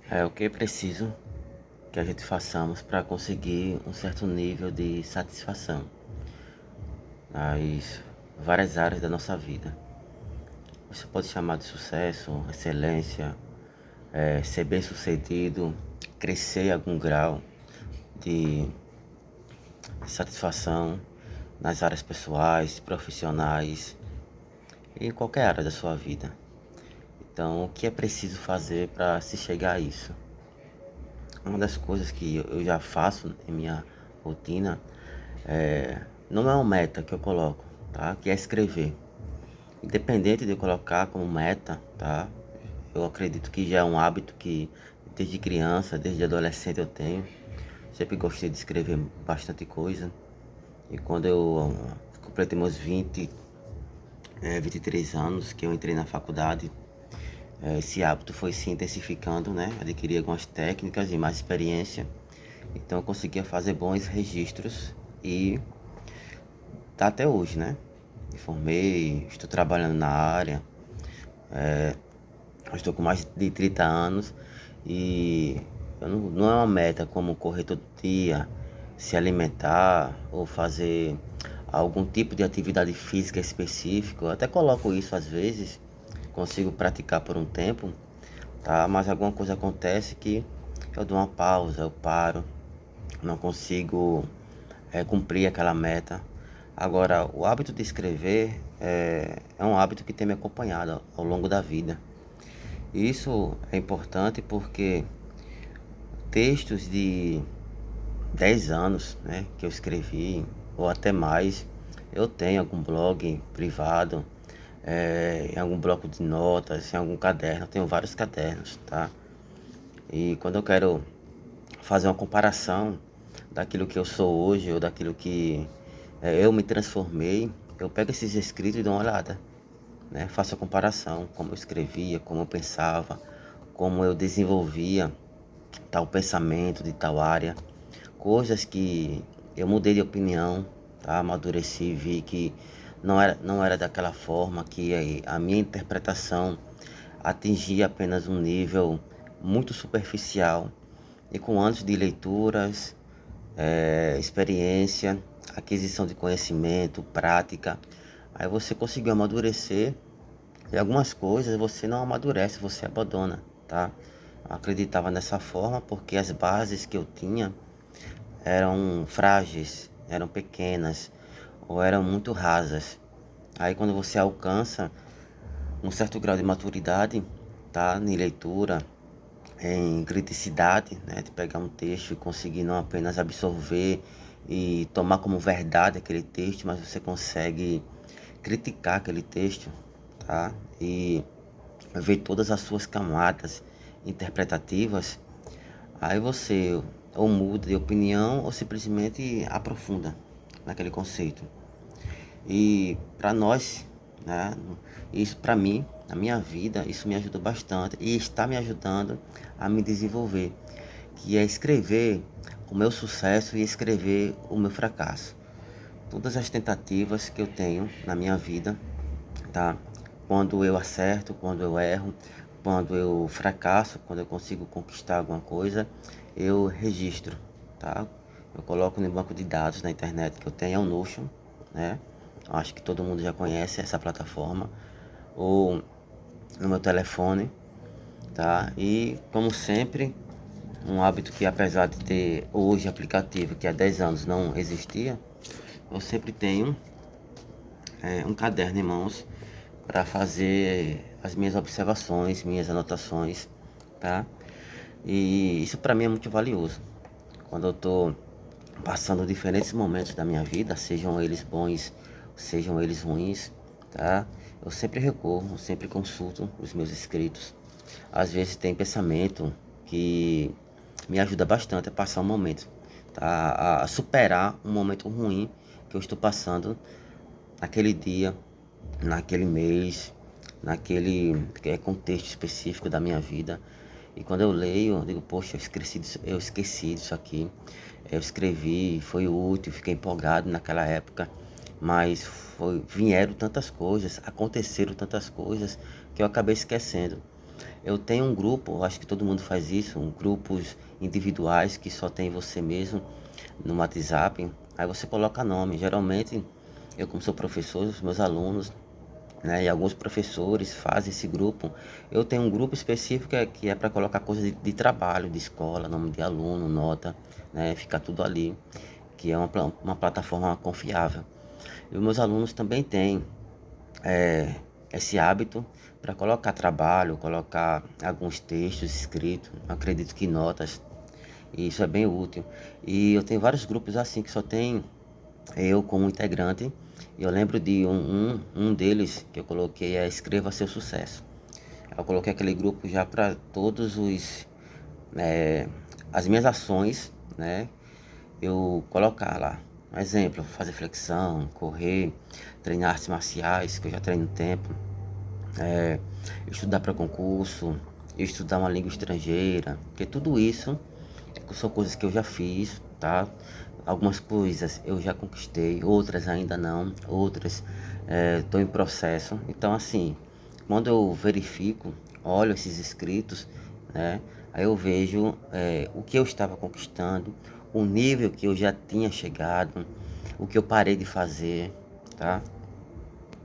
É o que é preciso que a gente façamos para conseguir um certo nível de satisfação nas várias áreas da nossa vida. Você pode chamar de sucesso, excelência, ser bem-sucedido, crescer em algum grau de satisfação nas áreas pessoais, profissionais e em qualquer área da sua vida. Então, o que é preciso fazer para se chegar a isso? Uma das coisas que eu já faço em minha rotina não é uma meta que eu coloco, tá? Que é escrever. Independente de eu colocar como meta, tá? Eu acredito que já é um hábito que desde criança, desde adolescente eu tenho. Sempre gostei de escrever bastante coisa. E quando eu completei meus 23 anos, que eu entrei na faculdade, esse hábito foi se intensificando, né? Adquiri algumas técnicas e mais experiência. Então eu conseguia fazer bons registros e tá até hoje, né? Me formei, estou trabalhando na área, eu estou com mais de 30 anos e não é uma meta como correr todo dia, se alimentar ou fazer algum tipo de atividade física específica. Eu até coloco isso às vezes, consigo praticar por um tempo, tá? Mas alguma coisa acontece que eu dou uma pausa, eu paro, não consigo cumprir aquela meta. Agora, o hábito de escrever é um hábito que tem me acompanhado ao longo da vida. E isso é importante porque textos de 10 anos, né, que eu escrevi, ou até mais, eu tenho algum blog privado, em algum bloco de notas, em algum caderno, eu tenho vários cadernos, tá? E quando eu quero fazer uma comparação daquilo que eu sou hoje ou daquilo que eu me transformei, eu pego esses escritos e dou uma olhada, né? Faço a comparação, como eu escrevia, como eu pensava, como eu desenvolvia tal pensamento de tal área, coisas que eu mudei de opinião, tá? Amadureci, vi que não era daquela forma, que a minha interpretação atingia apenas um nível muito superficial. E com anos de leituras, experiência, aquisição de conhecimento, prática, aí você conseguiu amadurecer e algumas coisas você não amadurece, você abandona, tá? Eu acreditava nessa forma porque as bases que eu tinha eram frágeis, eram pequenas ou eram muito rasas. Aí quando você alcança um certo grau de maturidade, tá? Em leitura, em criticidade, né? De pegar um texto e conseguir não apenas absorver e tomar como verdade aquele texto, mas você consegue criticar aquele texto, tá? E ver todas as suas camadas interpretativas, aí você ou muda de opinião ou simplesmente aprofunda naquele conceito. E para nós, né, isso para mim, na minha vida, isso me ajudou bastante e está me ajudando a me desenvolver, que é escrever o meu sucesso e escrever o meu fracasso. Todas as tentativas que eu tenho na minha vida, tá? Quando eu acerto, quando eu erro, quando eu fracasso, quando eu consigo conquistar alguma coisa, eu registro, tá? Eu coloco no banco de dados na internet que eu tenho, é o Notion, né? Acho que todo mundo já conhece essa plataforma, ou no meu telefone, tá? E como sempre, um hábito que apesar de ter hoje aplicativo que há 10 anos não existia, eu sempre tenho um caderno em mãos para fazer as minhas observações, minhas anotações, tá? E isso para mim é muito valioso. Quando eu tô passando diferentes momentos da minha vida, sejam eles bons, sejam eles ruins, tá? Eu sempre recorro, eu sempre consulto os meus escritos. Às vezes tem pensamento que me ajuda bastante a passar um momento, tá? A superar um momento ruim que eu estou passando naquele dia, naquele mês, naquele contexto específico da minha vida. E quando eu leio, eu digo, poxa, eu esqueci disso aqui. Eu escrevi, foi útil, fiquei empolgado naquela época, mas vieram tantas coisas, aconteceram tantas coisas que eu acabei esquecendo. Eu tenho um grupo, acho que todo mundo faz isso, grupos individuais que só tem você mesmo no WhatsApp. Aí você coloca nome. Geralmente, eu como sou professor, os meus alunos, né, e alguns professores fazem esse grupo. Eu tenho um grupo específico que é para colocar coisas de trabalho, de escola, nome de aluno, nota, né, fica tudo ali, que é uma plataforma confiável. E os meus alunos também têm esse hábito para colocar trabalho, colocar alguns textos escritos, acredito que notas, e isso é bem útil. E eu tenho vários grupos assim que só tem eu como integrante. E eu lembro de um deles que eu coloquei é Escreva Seu Sucesso. Eu coloquei aquele grupo já para todos os as minhas ações, né? Eu colocar lá, um exemplo, fazer flexão, correr, treinar artes marciais, que eu já treino um tempo, é, estudar para concurso, estudar uma língua estrangeira, porque tudo isso são coisas que eu já fiz, tá? Algumas coisas eu já conquistei, outras ainda não, outras estou em processo. Então, assim, quando eu verifico, olho esses inscritos, né? Aí eu vejo o que eu estava conquistando, o nível que eu já tinha chegado, o que eu parei de fazer, tá?